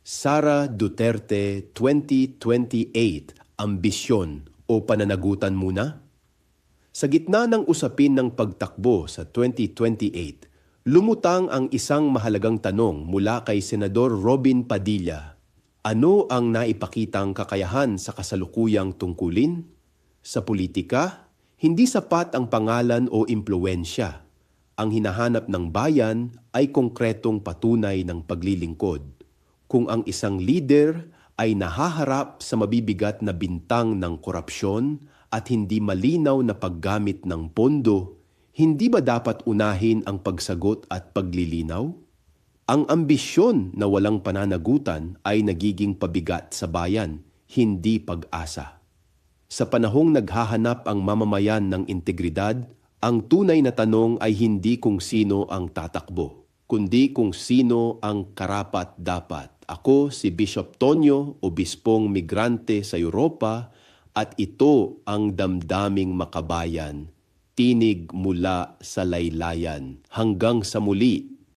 Sara Duterte 2028, ambisyon o pananagutan muna? Sa gitna ng usapin ng pagtakbo sa 2028, lumutang ang isang mahalagang tanong mula kay Senador Robin Padilla. Ano ang naipakitang kakayahan sa kasalukuyang tungkulin? Sa politika, hindi sapat ang pangalan o impluwensya. Ang hinahanap ng bayan ay konkretong patunay ng paglilingkod. Kung ang isang leader ay nahaharap sa mabibigat na bintang ng korupsyon at hindi malinaw na paggamit ng pondo, hindi ba dapat unahin ang pagsagot at paglilinaw? Ang ambisyon na walang pananagutan ay nagiging pabigat sa bayan, hindi pag-asa. Sa panahong naghahanap ang mamamayan ng integridad, ang tunay na tanong ay hindi kung sino ang tatakbo, kundi kung sino ang karapat-dapat. Ako si Bishop Tonyo, obispong migrante sa Europa, at ito ang damdaming makabayan, tinig mula sa laylayan. Hanggang sa muli.